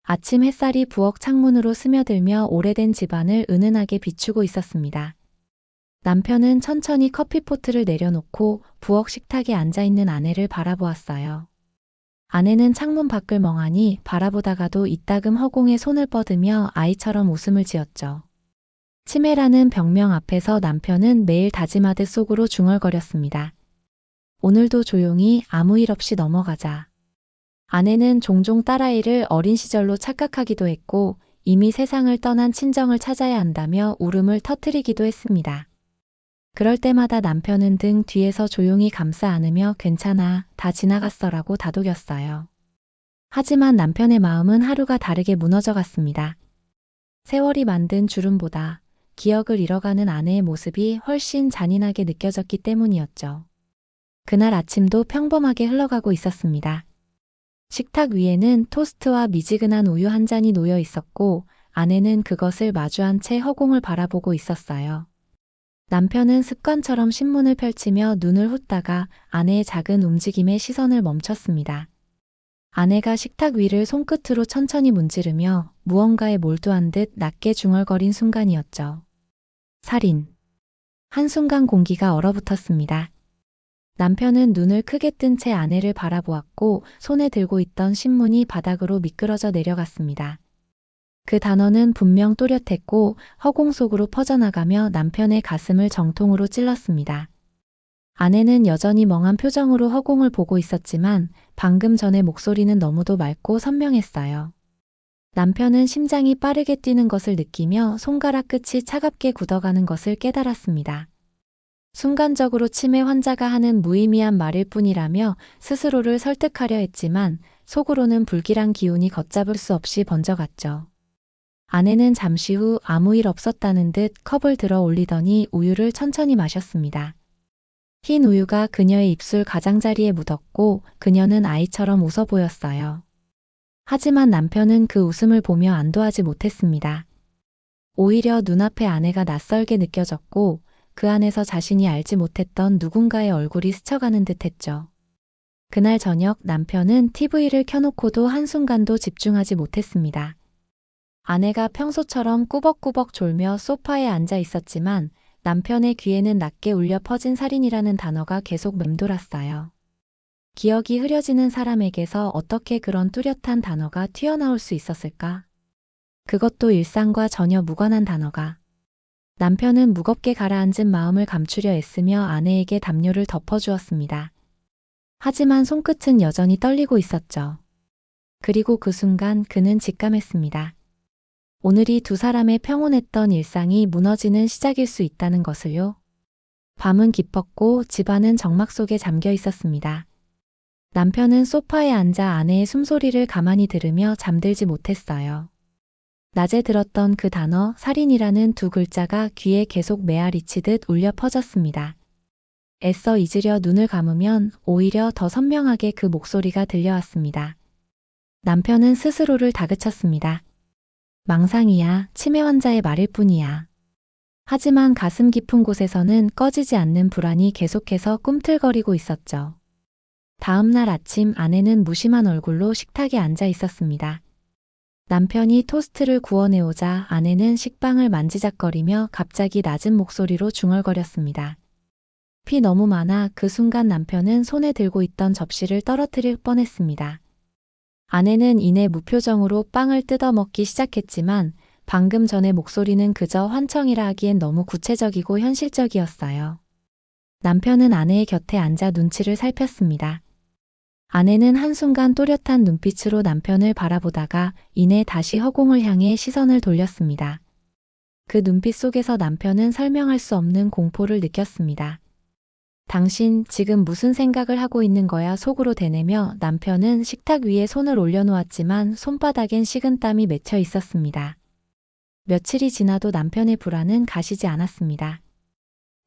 아침 햇살이 부엌 창문으로 스며들며 오래된 집안을 은은하게 비추고 있었습니다. 남편은 천천히 커피포트를 내려놓고 부엌 식탁에 앉아있는 아내를 바라보았어요. 아내는 창문 밖을 멍하니 바라보다가도 이따금 허공에 손을 뻗으며 아이처럼 웃음을 지었죠. 치매라는 병명 앞에서 남편은 매일 다짐하듯 속으로 중얼거렸습니다. 오늘도 조용히 아무 일 없이 넘어가자. 아내는 종종 딸아이를 어린 시절로 착각하기도 했고 이미 세상을 떠난 친정을 찾아야 한다며 울음을 터뜨리기도 했습니다. 그럴 때마다 남편은 등 뒤에서 조용히 감싸 안으며 괜찮아, 다 지나갔어라고 다독였어요. 하지만 남편의 마음은 하루가 다르게 무너져 갔습니다. 세월이 만든 주름보다 기억을 잃어가는 아내의 모습이 훨씬 잔인하게 느껴졌기 때문이었죠. 그날 아침도 평범하게 흘러가고 있었습니다. 식탁 위에는 토스트와 미지근한 우유 한 잔이 놓여 있었고 아내는 그것을 마주한 채 허공을 바라보고 있었어요. 남편은 습관처럼 신문을 펼치며 눈을 훑다가 아내의 작은 움직임에 시선을 멈췄습니다. 아내가 식탁 위를 손끝으로 천천히 문지르며 무언가에 몰두한 듯 낮게 중얼거린 순간이었죠. 살인. 한순간 공기가 얼어붙었습니다. 남편은 눈을 크게 뜬 채 아내를 바라보았고 손에 들고 있던 신문이 바닥으로 미끄러져 내려갔습니다. 그 단어는 분명 또렷했고 허공 속으로 퍼져나가며 남편의 가슴을 정통으로 찔렀습니다. 아내는 여전히 멍한 표정으로 허공을 보고 있었지만 방금 전의 목소리는 너무도 맑고 선명했어요. 남편은 심장이 빠르게 뛰는 것을 느끼며 손가락 끝이 차갑게 굳어가는 것을 깨달았습니다. 순간적으로 치매 환자가 하는 무의미한 말일 뿐이라며 스스로를 설득하려 했지만 속으로는 불길한 기운이 걷잡을 수 없이 번져갔죠. 아내는 잠시 후 아무 일 없었다는 듯 컵을 들어 올리더니 우유를 천천히 마셨습니다. 흰 우유가 그녀의 입술 가장자리에 묻었고 그녀는 아이처럼 웃어 보였어요. 하지만 남편은 그 웃음을 보며 안도하지 못했습니다. 오히려 눈앞에 아내가 낯설게 느껴졌고 그 안에서 자신이 알지 못했던 누군가의 얼굴이 스쳐가는 듯했죠. 그날 저녁 남편은 TV를 켜놓고도 한순간도 집중하지 못했습니다. 아내가 평소처럼 꾸벅꾸벅 졸며 소파에 앉아 있었지만 남편의 귀에는 낮게 울려 퍼진 살인이라는 단어가 계속 맴돌았어요. 기억이 흐려지는 사람에게서 어떻게 그런 뚜렷한 단어가 튀어나올 수 있었을까? 그것도 일상과 전혀 무관한 단어가. 남편은 무겁게 가라앉은 마음을 감추려 애쓰며 아내에게 담요를 덮어주었습니다. 하지만 손끝은 여전히 떨리고 있었죠. 그리고 그 순간 그는 직감했습니다. 오늘이 두 사람의 평온했던 일상이 무너지는 시작일 수 있다는 것을요. 밤은 깊었고 집안은 정막 속에 잠겨 있었습니다. 남편은 소파에 앉아 아내의 숨소리를 가만히 들으며 잠들지 못했어요. 낮에 들었던 그 단어 살인이라는 두 글자가 귀에 계속 메아리치듯 울려 퍼졌습니다. 애써 잊으려 눈을 감으면 오히려 더 선명하게 그 목소리가 들려왔습니다. 남편은 스스로를 다그쳤습니다. 망상이야, 치매 환자의 말일 뿐이야. 하지만 가슴 깊은 곳에서는 꺼지지 않는 불안이 계속해서 꿈틀거리고 있었죠. 다음 날 아침 아내는 무심한 얼굴로 식탁에 앉아 있었습니다. 남편이 토스트를 구워내오자 아내는 식빵을 만지작거리며 갑자기 낮은 목소리로 중얼거렸습니다. 피 너무 많아. 그 순간 남편은 손에 들고 있던 접시를 떨어뜨릴 뻔했습니다. 아내는 이내 무표정으로 빵을 뜯어먹기 시작했지만 방금 전의 목소리는 그저 환청이라 하기엔 너무 구체적이고 현실적이었어요. 남편은 아내의 곁에 앉아 눈치를 살폈습니다. 아내는 한순간 또렷한 눈빛으로 남편을 바라보다가 이내 다시 허공을 향해 시선을 돌렸습니다. 그 눈빛 속에서 남편은 설명할 수 없는 공포를 느꼈습니다. 당신 지금 무슨 생각을 하고 있는 거야? 속으로 대내며 남편은 식탁 위에 손을 올려놓았지만 손바닥엔 식은땀이 맺혀 있었습니다. 며칠이 지나도 남편의 불안은 가시지 않았습니다.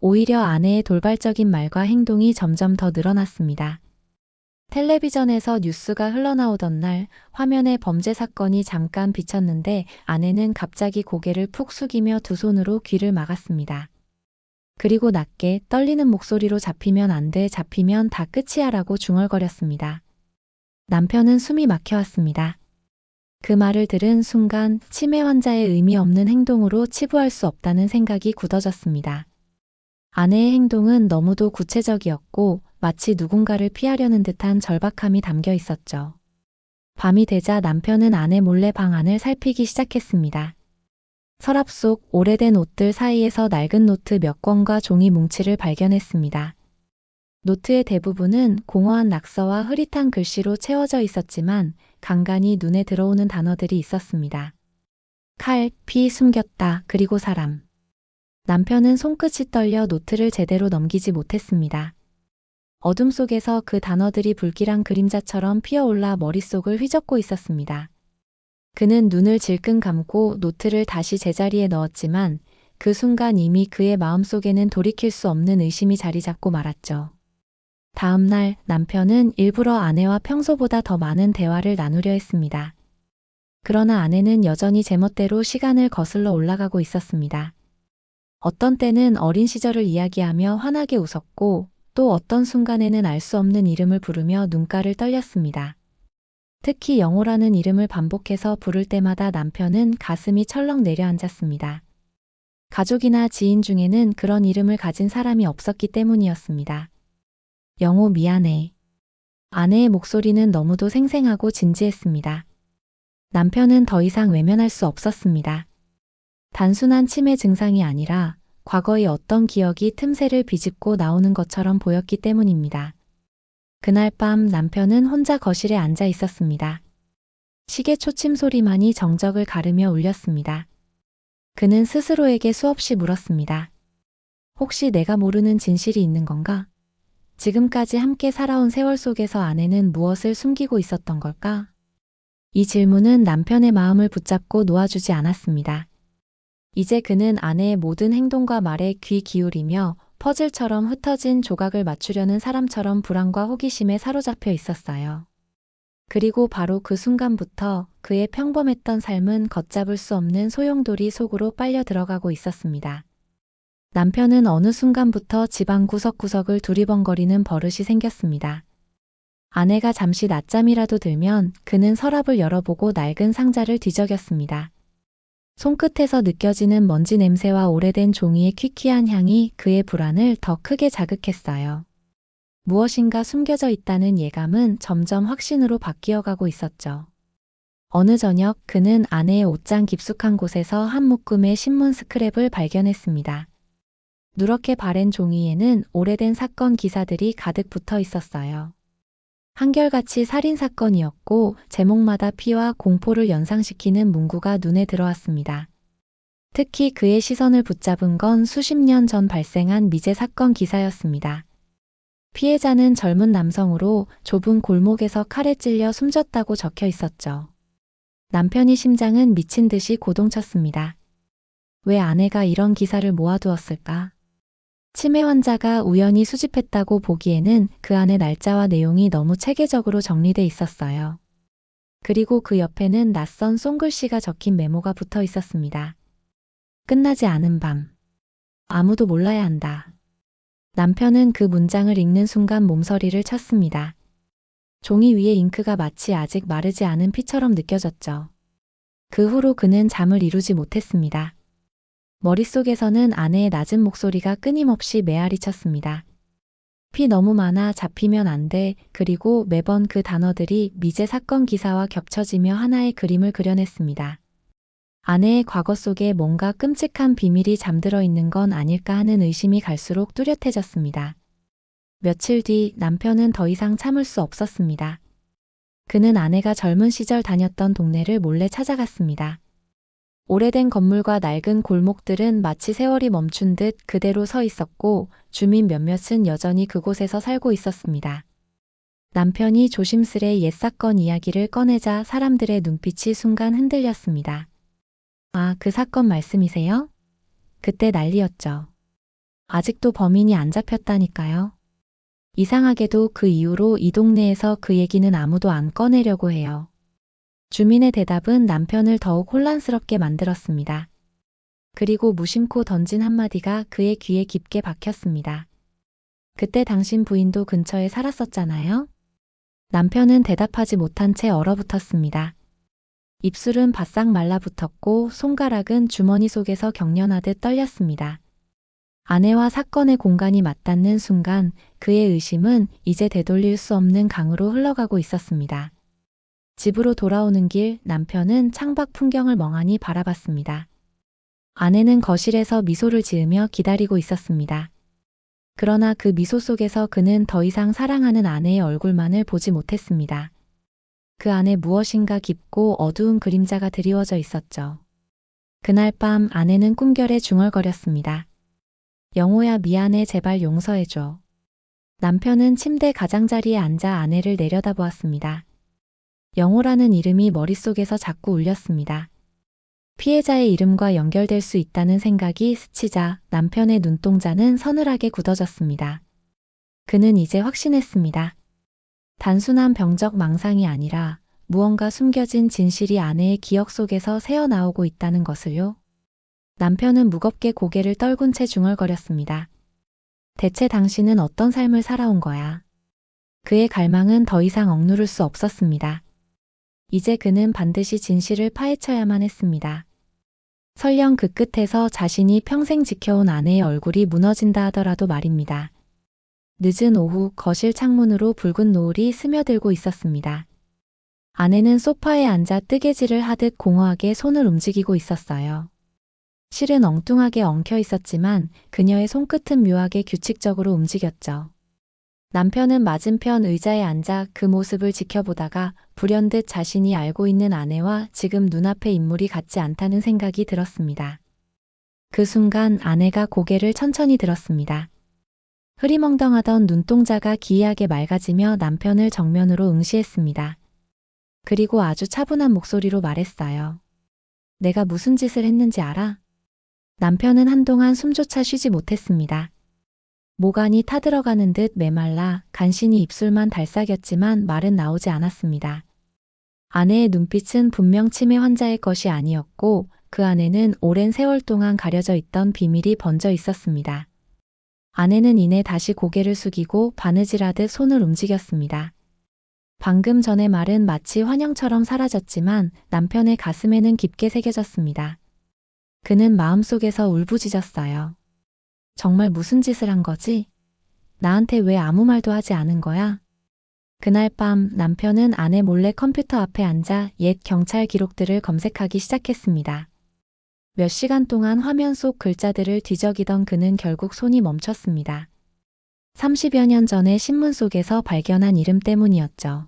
오히려 아내의 돌발적인 말과 행동이 점점 더 늘어났습니다. 텔레비전에서 뉴스가 흘러나오던 날 화면에 범죄 사건이 잠깐 비쳤는데 아내는 갑자기 고개를 푹 숙이며 두 손으로 귀를 막았습니다. 그리고 낮게 떨리는 목소리로 잡히면 안 돼, 잡히면 다 끝이야 라고 중얼거렸습니다. 남편은 숨이 막혀왔습니다. 그 말을 들은 순간 치매 환자의 의미 없는 행동으로 치부할 수 없다는 생각이 굳어졌습니다. 아내의 행동은 너무도 구체적이었고 마치 누군가를 피하려는 듯한 절박함이 담겨 있었죠. 밤이 되자 남편은 아내 몰래 방 안을 살피기 시작했습니다. 서랍 속 오래된 옷들 사이에서 낡은 노트 몇 권과 종이 뭉치를 발견했습니다. 노트의 대부분은 공허한 낙서와 흐릿한 글씨로 채워져 있었지만 간간이 눈에 들어오는 단어들이 있었습니다. 칼, 피, 숨겼다, 그리고 사람. 남편은 손끝이 떨려 노트를 제대로 넘기지 못했습니다. 어둠 속에서 그 단어들이 불길한 그림자처럼 피어올라 머릿속을 휘젓고 있었습니다. 그는 눈을 질끈 감고 노트를 다시 제자리에 넣었지만 그 순간 이미 그의 마음속에는 돌이킬 수 없는 의심이 자리 잡고 말았죠. 다음 날 남편은 일부러 아내와 평소보다 더 많은 대화를 나누려 했습니다. 그러나 아내는 여전히 제멋대로 시간을 거슬러 올라가고 있었습니다. 어떤 때는 어린 시절을 이야기하며 환하게 웃었고 또 어떤 순간에는 알 수 없는 이름을 부르며 눈가를 떨렸습니다. 특히 영호라는 이름을 반복해서 부를 때마다 남편은 가슴이 철렁 내려앉았습니다. 가족이나 지인 중에는 그런 이름을 가진 사람이 없었기 때문이었습니다. 영호 미안해. 아내의 목소리는 너무도 생생하고 진지했습니다. 남편은 더 이상 외면할 수 없었습니다. 단순한 치매 증상이 아니라 과거의 어떤 기억이 틈새를 비집고 나오는 것처럼 보였기 때문입니다. 그날 밤 남편은 혼자 거실에 앉아 있었습니다. 시계 초침 소리만이 정적을 가르며 울렸습니다. 그는 스스로에게 수없이 물었습니다. 혹시 내가 모르는 진실이 있는 건가? 지금까지 함께 살아온 세월 속에서 아내는 무엇을 숨기고 있었던 걸까? 이 질문은 남편의 마음을 붙잡고 놓아주지 않았습니다. 이제 그는 아내의 모든 행동과 말에 귀 기울이며 퍼즐처럼 흩어진 조각을 맞추려는 사람처럼 불안과 호기심에 사로잡혀 있었어요. 그리고 바로 그 순간부터 그의 평범했던 삶은 걷잡을 수 없는 소용돌이 속으로 빨려 들어가고 있었습니다. 남편은 어느 순간부터 집안 구석구석을 두리번거리는 버릇이 생겼습니다. 아내가 잠시 낮잠이라도 들면 그는 서랍을 열어보고 낡은 상자를 뒤적였습니다. 손끝에서 느껴지는 먼지 냄새와 오래된 종이의 퀴퀴한 향이 그의 불안을 더 크게 자극했어요. 무엇인가 숨겨져 있다는 예감은 점점 확신으로 바뀌어가고 있었죠. 어느 저녁 그는 아내의 옷장 깊숙한 곳에서 한 묶음의 신문 스크랩을 발견했습니다. 누렇게 바랜 종이에는 오래된 사건 기사들이 가득 붙어 있었어요. 한결같이 살인사건이었고 제목마다 피와 공포를 연상시키는 문구가 눈에 들어왔습니다. 특히 그의 시선을 붙잡은 건 수십 년 전 발생한 미제 사건 기사였습니다. 피해자는 젊은 남성으로 좁은 골목에서 칼에 찔려 숨졌다고 적혀 있었죠. 남편의 심장은 미친 듯이 고동쳤습니다. 왜 아내가 이런 기사를 모아두었을까? 치매 환자가 우연히 수집했다고 보기에는 그 안에 날짜와 내용이 너무 체계적으로 정리돼 있었어요. 그리고 그 옆에는 낯선 손글씨가 적힌 메모가 붙어 있었습니다. 끝나지 않은 밤. 아무도 몰라야 한다. 남편은 그 문장을 읽는 순간 몸서리를 쳤습니다. 종이 위에 잉크가 마치 아직 마르지 않은 피처럼 느껴졌죠. 그 후로 그는 잠을 이루지 못했습니다. 머릿속에서는 아내의 낮은 목소리가 끊임없이 메아리 쳤습니다. 피 너무 많아 잡히면 안 돼. 그리고 매번 그 단어들이 미제 사건 기사와 겹쳐지며 하나의 그림을 그려냈습니다. 아내의 과거 속에 뭔가 끔찍한 비밀이 잠들어 있는 건 아닐까 하는 의심이 갈수록 뚜렷해졌습니다. 며칠 뒤 남편은 더 이상 참을 수 없었습니다. 그는 아내가 젊은 시절 다녔던 동네를 몰래 찾아갔습니다. 오래된 건물과 낡은 골목들은 마치 세월이 멈춘 듯 그대로 서 있었고 주민 몇몇은 여전히 그곳에서 살고 있었습니다. 남편이 조심스레 옛 사건 이야기를 꺼내자 사람들의 눈빛이 순간 흔들렸습니다. 아, 그 사건 말씀이세요? 그때 난리였죠. 아직도 범인이 안 잡혔다니까요. 이상하게도 그 이후로 이 동네에서 그 얘기는 아무도 안 꺼내려고 해요. 주민의 대답은 남편을 더욱 혼란스럽게 만들었습니다. 그리고 무심코 던진 한마디가 그의 귀에 깊게 박혔습니다. 그때 당신 부인도 근처에 살았었잖아요? 남편은 대답하지 못한 채 얼어붙었습니다. 입술은 바싹 말라붙었고 손가락은 주머니 속에서 경련하듯 떨렸습니다. 아내와 사건의 공간이 맞닿는 순간 그의 의심은 이제 되돌릴 수 없는 강으로 흘러가고 있었습니다. 집으로 돌아오는 길 남편은 창밖 풍경을 멍하니 바라봤습니다. 아내는 거실에서 미소를 지으며 기다리고 있었습니다. 그러나 그 미소 속에서 그는 더 이상 사랑하는 아내의 얼굴만을 보지 못했습니다. 그 안에 무엇인가 깊고 어두운 그림자가 드리워져 있었죠. 그날 밤 아내는 꿈결에 중얼거렸습니다. 영호야 미안해 제발 용서해줘. 남편은 침대 가장자리에 앉아 아내를 내려다보았습니다. 영호라는 이름이 머릿속에서 자꾸 울렸습니다. 피해자의 이름과 연결될 수 있다는 생각이 스치자 남편의 눈동자는 서늘하게 굳어졌습니다. 그는 이제 확신했습니다. 단순한 병적 망상이 아니라 무언가 숨겨진 진실이 아내의 기억 속에서 새어나오고 있다는 것을요. 남편은 무겁게 고개를 떨군 채 중얼거렸습니다. 대체 당신은 어떤 삶을 살아온 거야? 그의 갈망은 더 이상 억누를 수 없었습니다. 이제 그는 반드시 진실을 파헤쳐야만 했습니다. 설령 그 끝에서 자신이 평생 지켜온 아내의 얼굴이 무너진다 하더라도 말입니다. 늦은 오후 거실 창문으로 붉은 노을이 스며들고 있었습니다. 아내는 소파에 앉아 뜨개질을 하듯 공허하게 손을 움직이고 있었어요. 실은 엉뚱하게 엉켜 있었지만 그녀의 손끝은 묘하게 규칙적으로 움직였죠. 남편은 맞은편 의자에 앉아 그 모습을 지켜보다가 불현듯 자신이 알고 있는 아내와 지금 눈앞의 인물이 같지 않다는 생각이 들었습니다. 그 순간 아내가 고개를 천천히 들었습니다. 흐리멍덩하던 눈동자가 기이하게 맑아지며 남편을 정면으로 응시했습니다. 그리고 아주 차분한 목소리로 말했어요. 내가 무슨 짓을 했는지 알아? 남편은 한동안 숨조차 쉬지 못했습니다. 모간이 타들어가는 듯 메말라 간신히 입술만 달싹였지만 말은 나오지 않았습니다. 아내의 눈빛은 분명 치매 환자의 것이 아니었고 그 안에는 오랜 세월 동안 가려져 있던 비밀이 번져 있었습니다. 아내는 이내 다시 고개를 숙이고 바느질하듯 손을 움직였습니다. 방금 전의 말은 마치 환영처럼 사라졌지만 남편의 가슴에는 깊게 새겨졌습니다. 그는 마음속에서 울부짖었어요. 정말 무슨 짓을 한 거지? 나한테 왜 아무 말도 하지 않은 거야? 그날 밤 남편은 아내 몰래 컴퓨터 앞에 앉아 옛 경찰 기록들을 검색하기 시작했습니다. 몇 시간 동안 화면 속 글자들을 뒤적이던 그는 결국 손이 멈췄습니다. 30여 년 전에 신문 속에서 발견한 이름 때문이었죠.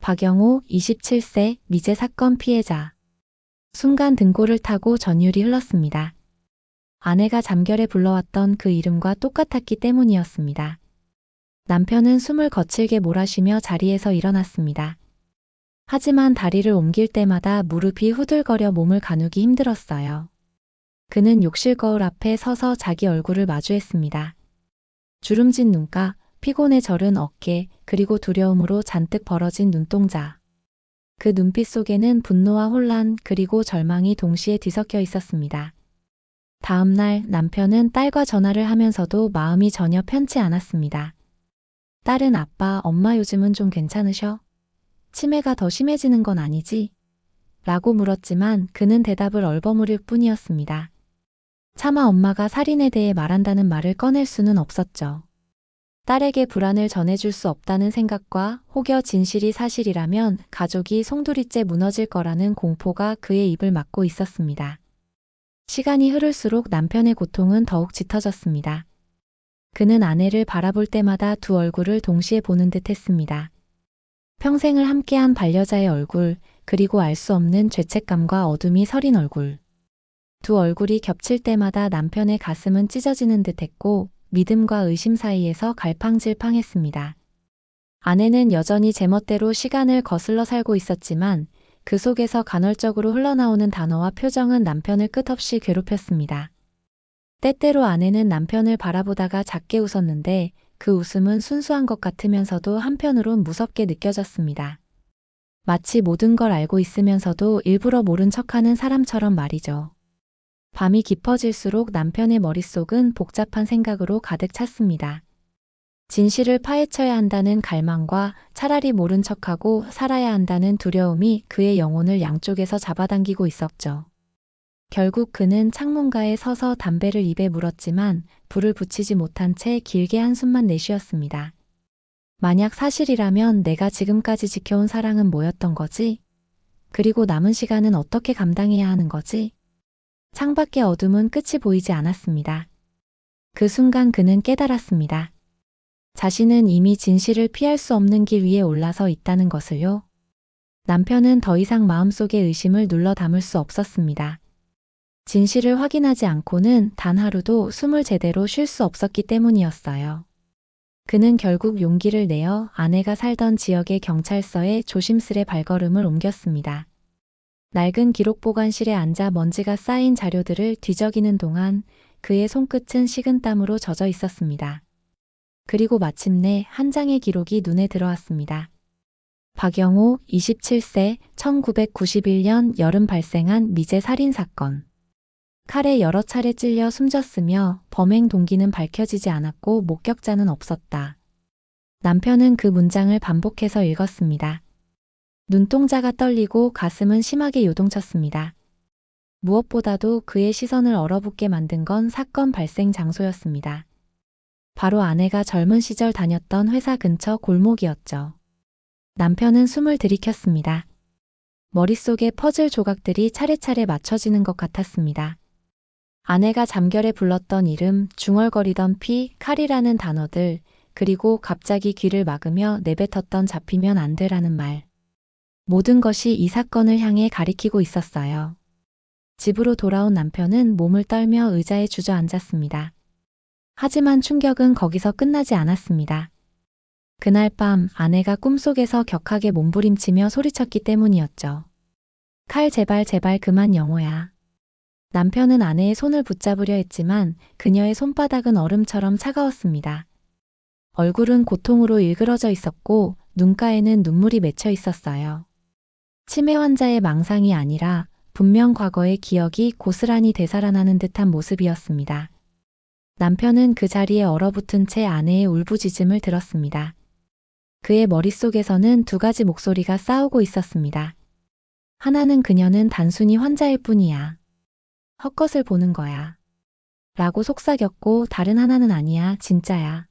박영호 27세 미제 사건 피해자. 순간 등골을 타고 전율이 흘렀습니다. 아내가 잠결에 불러왔던 그 이름과 똑같았기 때문이었습니다. 남편은 숨을 거칠게 몰아쉬며 자리에서 일어났습니다. 하지만 다리를 옮길 때마다 무릎이 후들거려 몸을 가누기 힘들었어요. 그는 욕실 거울 앞에 서서 자기 얼굴을 마주했습니다. 주름진 눈가, 피곤에 절은 어깨, 그리고 두려움으로 잔뜩 벌어진 눈동자. 그 눈빛 속에는 분노와 혼란 그리고 절망이 동시에 뒤섞여 있었습니다. 다음 날 남편은 딸과 전화를 하면서도 마음이 전혀 편치 않았습니다. 딸은 아빠, 엄마 요즘은 좀 괜찮으셔? 치매가 더 심해지는 건 아니지? 라고 물었지만 그는 대답을 얼버무릴 뿐이었습니다. 차마 엄마가 살인에 대해 말한다는 말을 꺼낼 수는 없었죠. 딸에게 불안을 전해줄 수 없다는 생각과 혹여 진실이 사실이라면 가족이 송두리째 무너질 거라는 공포가 그의 입을 막고 있었습니다. 시간이 흐를수록 남편의 고통은 더욱 짙어졌습니다. 그는 아내를 바라볼 때마다 두 얼굴을 동시에 보는 듯 했습니다. 평생을 함께한 반려자의 얼굴, 그리고 알 수 없는 죄책감과 어둠이 서린 얼굴. 두 얼굴이 겹칠 때마다 남편의 가슴은 찢어지는 듯 했고 믿음과 의심 사이에서 갈팡질팡했습니다. 아내는 여전히 제멋대로 시간을 거슬러 살고 있었지만 그 속에서 간헐적으로 흘러나오는 단어와 표정은 남편을 끝없이 괴롭혔습니다. 때때로 아내는 남편을 바라보다가 작게 웃었는데 그 웃음은 순수한 것 같으면서도 한편으론 무섭게 느껴졌습니다. 마치 모든 걸 알고 있으면서도 일부러 모른 척하는 사람처럼 말이죠. 밤이 깊어질수록 남편의 머릿속은 복잡한 생각으로 가득 찼습니다. 진실을 파헤쳐야 한다는 갈망과 차라리 모른 척하고 살아야 한다는 두려움이 그의 영혼을 양쪽에서 잡아당기고 있었죠. 결국 그는 창문가에 서서 담배를 입에 물었지만 불을 붙이지 못한 채 길게 한숨만 내쉬었습니다. 만약 사실이라면 내가 지금까지 지켜온 사랑은 뭐였던 거지? 그리고 남은 시간은 어떻게 감당해야 하는 거지? 창밖의 어둠은 끝이 보이지 않았습니다. 그 순간 그는 깨달았습니다. 자신은 이미 진실을 피할 수 없는 길 위에 올라서 있다는 것을요. 남편은 더 이상 마음속의 의심을 눌러 담을 수 없었습니다. 진실을 확인하지 않고는 단 하루도 숨을 제대로 쉴 수 없었기 때문이었어요. 그는 결국 용기를 내어 아내가 살던 지역의 경찰서에 조심스레 발걸음을 옮겼습니다. 낡은 기록 보관실에 앉아 먼지가 쌓인 자료들을 뒤적이는 동안 그의 손끝은 식은땀으로 젖어 있었습니다. 그리고 마침내 한 장의 기록이 눈에 들어왔습니다. 박영호, 27세, 1991년 여름 발생한 미제 살인사건. 칼에 여러 차례 찔려 숨졌으며 범행 동기는 밝혀지지 않았고 목격자는 없었다. 남편은 그 문장을 반복해서 읽었습니다. 눈동자가 떨리고 가슴은 심하게 요동쳤습니다. 무엇보다도 그의 시선을 얼어붙게 만든 건 사건 발생 장소였습니다. 바로 아내가 젊은 시절 다녔던 회사 근처 골목이었죠. 남편은 숨을 들이켰습니다. 머릿속에 퍼즐 조각들이 차례차례 맞춰지는 것 같았습니다. 아내가 잠결에 불렀던 이름, 중얼거리던 피, 칼이라는 단어들, 그리고 갑자기 귀를 막으며 내뱉었던 잡히면 안 되라는 말. 모든 것이 이 사건을 향해 가리키고 있었어요. 집으로 돌아온 남편은 몸을 떨며 의자에 주저앉았습니다. 하지만 충격은 거기서 끝나지 않았습니다. 그날 밤 아내가 꿈속에서 격하게 몸부림치며 소리쳤기 때문이었죠. 칼 제발 제발 그만 영호야. 남편은 아내의 손을 붙잡으려 했지만 그녀의 손바닥은 얼음처럼 차가웠습니다. 얼굴은 고통으로 일그러져 있었고 눈가에는 눈물이 맺혀 있었어요. 치매 환자의 망상이 아니라 분명 과거의 기억이 고스란히 되살아나는 듯한 모습이었습니다. 남편은 그 자리에 얼어붙은 채 아내의 울부짖음을 들었습니다. 그의 머릿속에서는 두 가지 목소리가 싸우고 있었습니다. 하나는 그녀는 단순히 환자일 뿐이야. 헛것을 보는 거야. 라고 속삭였고 다른 하나는 아니야, 진짜야.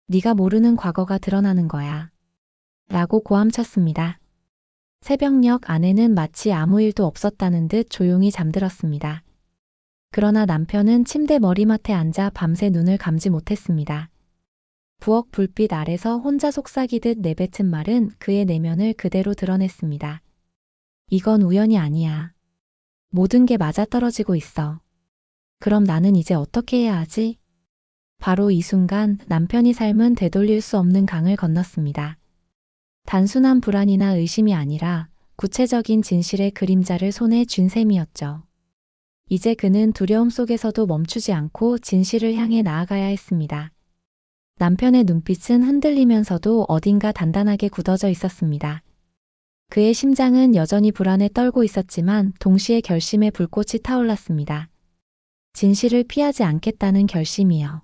네가 모르는 과거가 드러나는 거야. 라고 고함쳤습니다. 새벽녘 아내는 마치 아무 일도 없었다는 듯 조용히 잠들었습니다. 그러나 남편은 침대 머리맡에 앉아 밤새 눈을 감지 못했습니다. 부엌 불빛 아래서 혼자 속삭이듯 내뱉은 말은 그의 내면을 그대로 드러냈습니다. 이건 우연이 아니야. 모든 게 맞아떨어지고 있어. 그럼 나는 이제 어떻게 해야 하지? 바로 이 순간 남편이 삶은 되돌릴 수 없는 강을 건넜습니다. 단순한 불안이나 의심이 아니라 구체적인 진실의 그림자를 손에 쥔 셈이었죠. 이제 그는 두려움 속에서도 멈추지 않고 진실을 향해 나아가야 했습니다. 남편의 눈빛은 흔들리면서도 어딘가 단단하게 굳어져 있었습니다. 그의 심장은 여전히 불안에 떨고 있었지만 동시에 결심의 불꽃이 타올랐습니다. 진실을 피하지 않겠다는 결심이요.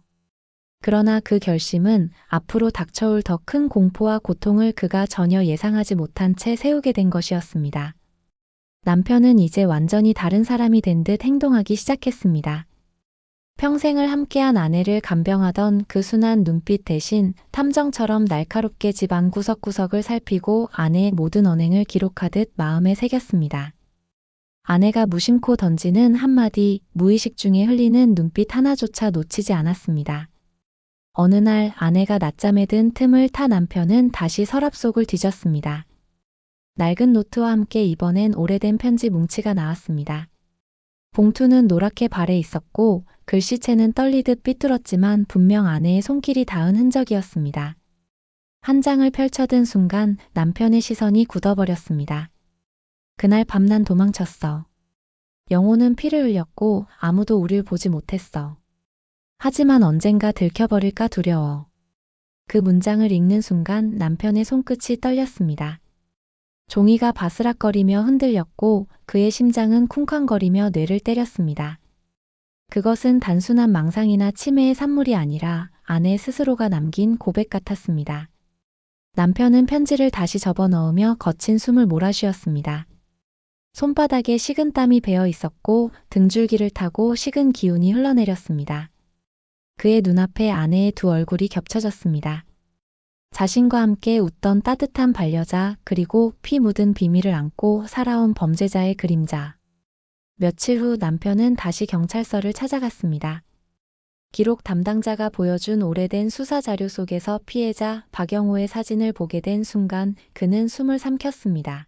그러나 그 결심은 앞으로 닥쳐올 더 큰 공포와 고통을 그가 전혀 예상하지 못한 채 세우게 된 것이었습니다. 남편은 이제 완전히 다른 사람이 된 듯 행동하기 시작했습니다. 평생을 함께한 아내를 간병하던 그 순한 눈빛 대신 탐정처럼 날카롭게 집안 구석구석을 살피고 아내의 모든 언행을 기록하듯 마음에 새겼습니다. 아내가 무심코 던지는 한마디, 무의식 중에 흘리는 눈빛 하나조차 놓치지 않았습니다. 어느 날 아내가 낮잠에 든 틈을 타 남편은 다시 서랍 속을 뒤졌습니다. 낡은 노트와 함께 이번엔 오래된 편지 뭉치가 나왔습니다. 봉투는 노랗게 발해 있었고 글씨체는 떨리듯 삐뚤었지만 분명 아내의 손길이 닿은 흔적이었습니다. 한 장을 펼쳐든 순간 남편의 시선이 굳어버렸습니다. 그날 밤 난 도망쳤어. 영호는 피를 흘렸고 아무도 우릴 보지 못했어. 하지만 언젠가 들켜버릴까 두려워. 그 문장을 읽는 순간 남편의 손끝이 떨렸습니다. 종이가 바스락거리며 흔들렸고 그의 심장은 쿵쾅거리며 뇌를 때렸습니다. 그것은 단순한 망상이나 치매의 산물이 아니라 아내 스스로가 남긴 고백 같았습니다. 남편은 편지를 다시 접어넣으며 거친 숨을 몰아쉬었습니다. 손바닥에 식은땀이 배어 있었고 등줄기를 타고 식은 기운이 흘러내렸습니다. 그의 눈앞에 아내의 두 얼굴이 겹쳐졌습니다. 자신과 함께 웃던 따뜻한 반려자, 그리고 피 묻은 비밀을 안고 살아온 범죄자의 그림자. 며칠 후 남편은 다시 경찰서를 찾아갔습니다. 기록 담당자가 보여준 오래된 수사 자료 속에서 피해자 박영호의 사진을 보게 된 순간 그는 숨을 삼켰습니다.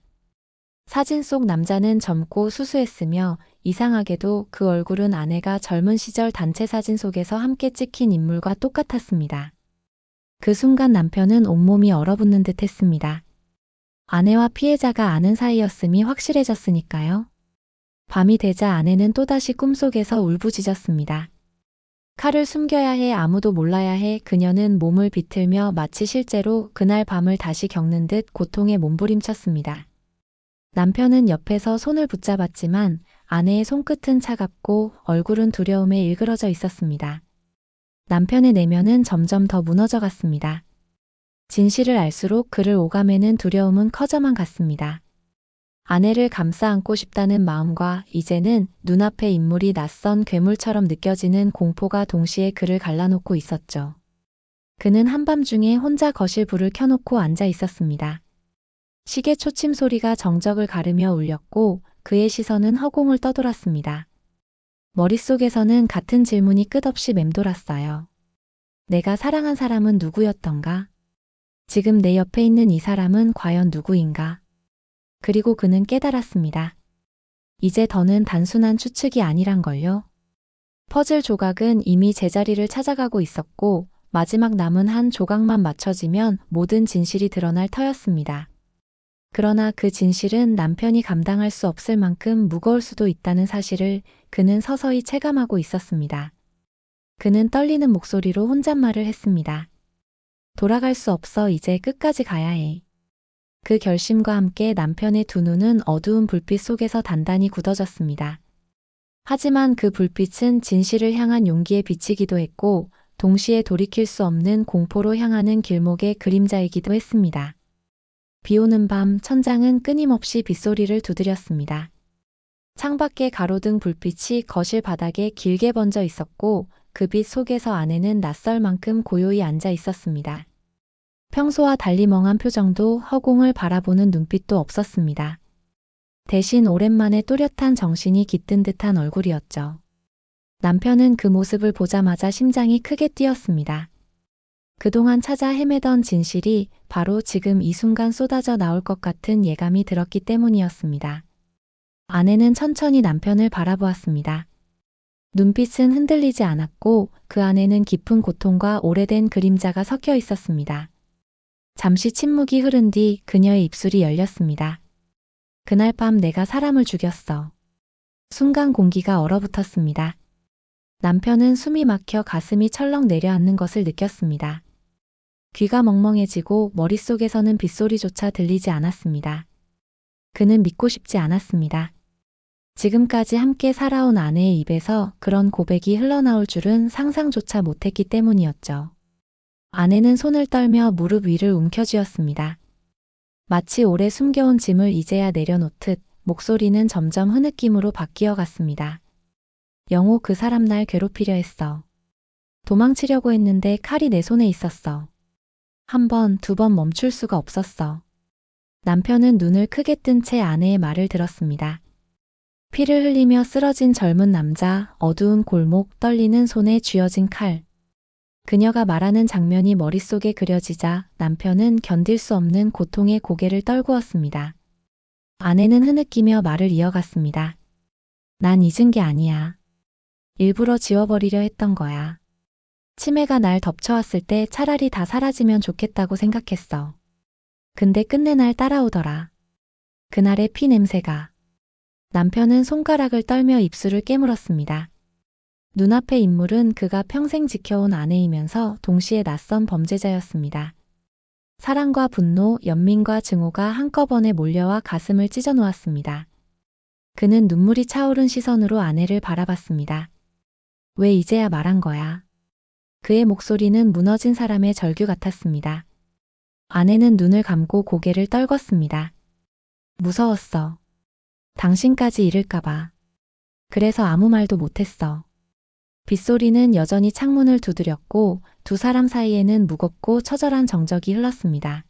사진 속 남자는 젊고 수수했으며 이상하게도 그 얼굴은 아내가 젊은 시절 단체 사진 속에서 함께 찍힌 인물과 똑같았습니다. 그 순간 남편은 온몸이 얼어붙는 듯 했습니다. 아내와 피해자가 아는 사이였음이 확실해졌으니까요. 밤이 되자 아내는 또다시 꿈속에서 울부짖었습니다. 칼을 숨겨야 해, 아무도 몰라야 해. 그녀는 몸을 비틀며 마치 실제로 그날 밤을 다시 겪는 듯 고통에 몸부림쳤습니다. 남편은 옆에서 손을 붙잡았지만 아내의 손끝은 차갑고 얼굴은 두려움에 일그러져 있었습니다. 남편의 내면은 점점 더 무너져 갔습니다. 진실을 알수록 그를 오가매는 두려움은 커져만 갔습니다. 아내를 감싸 안고 싶다는 마음과 이제는 눈앞의 인물이 낯선 괴물처럼 느껴지는 공포가 동시에 그를 갈라놓고 있었죠. 그는 한밤중에 혼자 거실 불을 켜놓고 앉아 있었습니다. 시계 초침 소리가 정적을 가르며 울렸고 그의 시선은 허공을 떠돌았습니다. 머릿속에서는 같은 질문이 끝없이 맴돌았어요. 내가 사랑한 사람은 누구였던가? 지금 내 옆에 있는 이 사람은 과연 누구인가? 그리고 그는 깨달았습니다. 이제 더는 단순한 추측이 아니란걸요. 퍼즐 조각은 이미 제자리를 찾아가고 있었고 마지막 남은 한 조각만 맞춰지면 모든 진실이 드러날 터였습니다. 그러나 그 진실은 남편이 감당할 수 없을 만큼 무거울 수도 있다는 사실을 그는 서서히 체감하고 있었습니다. 그는 떨리는 목소리로 혼잣말을 했습니다. 돌아갈 수 없어. 이제 끝까지 가야 해. 그 결심과 함께 남편의 두 눈은 어두운 불빛 속에서 단단히 굳어졌습니다. 하지만 그 불빛은 진실을 향한 용기에 비치기도 했고 동시에 돌이킬 수 없는 공포로 향하는 길목의 그림자이기도 했습니다. 비오는 밤 천장은 끊임없이 빗소리를 두드렸습니다. 창밖에 가로등 불빛이 거실 바닥에 길게 번져 있었고 그 빛 속에서 아내는 낯설 만큼 고요히 앉아 있었습니다. 평소와 달리 멍한 표정도 허공을 바라보는 눈빛도 없었습니다. 대신 오랜만에 또렷한 정신이 깃든 듯한 얼굴이었죠. 남편은 그 모습을 보자마자 심장이 크게 뛰었습니다. 그동안 찾아 헤매던 진실이 바로 지금 이 순간 쏟아져 나올 것 같은 예감이 들었기 때문이었습니다. 아내는 천천히 남편을 바라보았습니다. 눈빛은 흔들리지 않았고 그 안에는 깊은 고통과 오래된 그림자가 섞여 있었습니다. 잠시 침묵이 흐른 뒤 그녀의 입술이 열렸습니다. 그날 밤 내가 사람을 죽였어. 순간 공기가 얼어붙었습니다. 남편은 숨이 막혀 가슴이 철렁 내려앉는 것을 느꼈습니다. 귀가 멍멍해지고 머릿속에서는 빗소리조차 들리지 않았습니다. 그는 믿고 싶지 않았습니다. 지금까지 함께 살아온 아내의 입에서 그런 고백이 흘러나올 줄은 상상조차 못했기 때문이었죠. 아내는 손을 떨며 무릎 위를 움켜쥐었습니다. 마치 오래 숨겨온 짐을 이제야 내려놓듯 목소리는 점점 흐느낌으로 바뀌어 갔습니다. 영호, 그 사람 날 괴롭히려 했어. 도망치려고 했는데 칼이 내 손에 있었어. 한 번, 두 번 멈출 수가 없었어. 남편은 눈을 크게 뜬 채 아내의 말을 들었습니다. 피를 흘리며 쓰러진 젊은 남자, 어두운 골목, 떨리는 손에 쥐어진 칼. 그녀가 말하는 장면이 머릿속에 그려지자 남편은 견딜 수 없는 고통에 고개를 떨구었습니다. 아내는 흐느끼며 말을 이어갔습니다. 난 잊은 게 아니야. 일부러 지워버리려 했던 거야. 치매가 날 덮쳐왔을 때 차라리 다 사라지면 좋겠다고 생각했어. 근데 끝내 날 따라오더라. 그날의 피 냄새가. 남편은 손가락을 떨며 입술을 깨물었습니다. 눈앞의 인물은 그가 평생 지켜온 아내이면서 동시에 낯선 범죄자였습니다. 사랑과 분노, 연민과 증오가 한꺼번에 몰려와 가슴을 찢어놓았습니다. 그는 눈물이 차오른 시선으로 아내를 바라봤습니다. 왜 이제야 말한 거야? 그의 목소리는 무너진 사람의 절규 같았습니다. 아내는 눈을 감고 고개를 떨궜습니다. 무서웠어. 당신까지 잃을까봐. 그래서 아무 말도 못했어. 빗소리는 여전히 창문을 두드렸고 두 사람 사이에는 무겁고 처절한 정적이 흘렀습니다.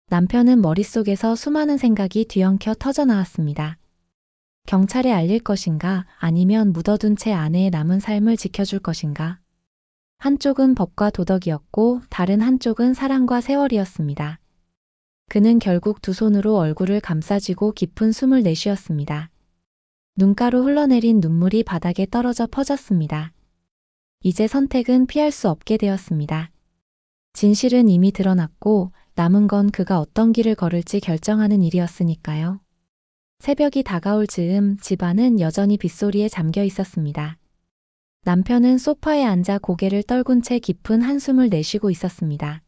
남편은 머릿속에서 수많은 생각이 뒤엉켜 터져나왔습니다. 경찰에 알릴 것인가 아니면 묻어둔 채 아내의 남은 삶을 지켜줄 것인가. 한쪽은 법과 도덕이었고 다른 한쪽은 사랑과 세월이었습니다. 그는 결국 두 손으로 얼굴을 감싸쥐고 깊은 숨을 내쉬었습니다. 눈가로 흘러내린 눈물이 바닥에 떨어져 퍼졌습니다. 이제 선택은 피할 수 없게 되었습니다. 진실은 이미 드러났고 남은 건 그가 어떤 길을 걸을지 결정하는 일이었으니까요. 새벽이 다가올 즈음 집안은 여전히 빗소리에 잠겨 있었습니다. 남편은 소파에 앉아 고개를 떨군 채 깊은 한숨을 내쉬고 있었습니다.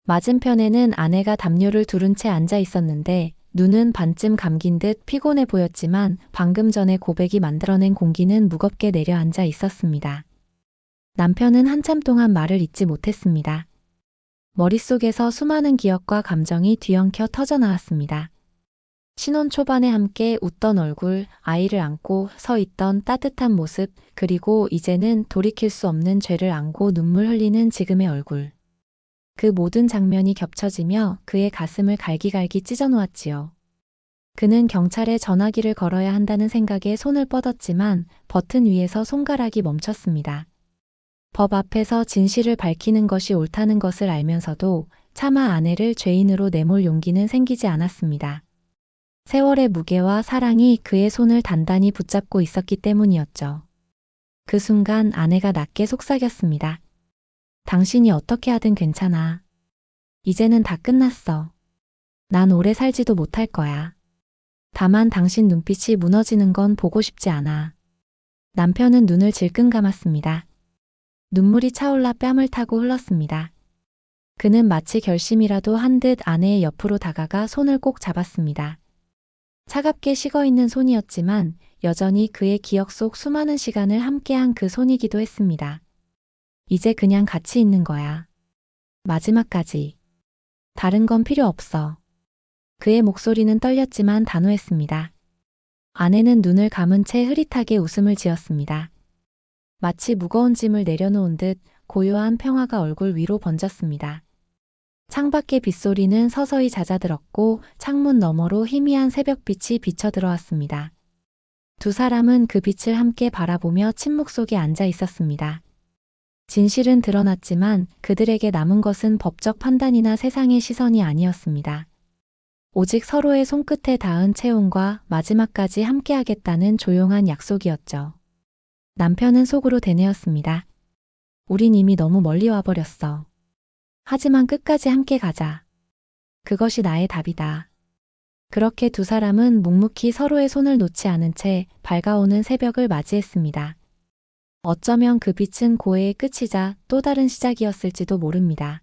맞은편에는 아내가 담요를 두른 채 앉아 있었는데 눈은 반쯤 감긴 듯 피곤해 보였지만 방금 전에 고백이 만들어낸 공기는 무겁게 내려앉아 있었습니다. 남편은 한참 동안 말을 잇지 못했습니다. 머릿속에서 수많은 기억과 감정이 뒤엉켜 터져나왔습니다. 신혼 초반에 함께 웃던 얼굴, 아이를 안고 서 있던 따뜻한 모습, 그리고 이제는 돌이킬 수 없는 죄를 안고 눈물 흘리는 지금의 얼굴. 그 모든 장면이 겹쳐지며 그의 가슴을 갈기갈기 찢어놓았지요. 그는 경찰에 전화기를 걸어야 한다는 생각에 손을 뻗었지만 버튼 위에서 손가락이 멈췄습니다. 법 앞에서 진실을 밝히는 것이 옳다는 것을 알면서도 차마 아내를 죄인으로 내몰 용기는 생기지 않았습니다. 세월의 무게와 사랑이 그의 손을 단단히 붙잡고 있었기 때문이었죠. 그 순간 아내가 낮게 속삭였습니다. 당신이 어떻게 하든 괜찮아. 이제는 다 끝났어. 난 오래 살지도 못할 거야. 다만 당신 눈빛이 무너지는 건 보고 싶지 않아. 남편은 눈을 질끈 감았습니다. 눈물이 차올라 뺨을 타고 흘렀습니다. 그는 마치 결심이라도 한 듯 아내의 옆으로 다가가 손을 꼭 잡았습니다. 차갑게 식어있는 손이었지만 여전히 그의 기억 속 수많은 시간을 함께한 그 손이기도 했습니다. 이제 그냥 같이 있는 거야. 마지막까지. 다른 건 필요 없어. 그의 목소리는 떨렸지만 단호했습니다. 아내는 눈을 감은 채 흐릿하게 웃음을 지었습니다. 마치 무거운 짐을 내려놓은 듯 고요한 평화가 얼굴 위로 번졌습니다. 창밖의 빗소리는 서서히 잦아들었고 창문 너머로 희미한 새벽빛이 비쳐 들어왔습니다. 두 사람은 그 빛을 함께 바라보며 침묵 속에 앉아 있었습니다. 진실은 드러났지만 그들에게 남은 것은 법적 판단이나 세상의 시선이 아니었습니다. 오직 서로의 손끝에 닿은 체온과 마지막까지 함께하겠다는 조용한 약속이었죠. 남편은 속으로 되뇌었습니다. 우린 이미 너무 멀리 와버렸어. 하지만 끝까지 함께 가자. 그것이 나의 답이다. 그렇게 두 사람은 묵묵히 서로의 손을 놓지 않은 채 밝아오는 새벽을 맞이했습니다. 어쩌면 그 빛은 고해의 끝이자 또 다른 시작이었을지도 모릅니다.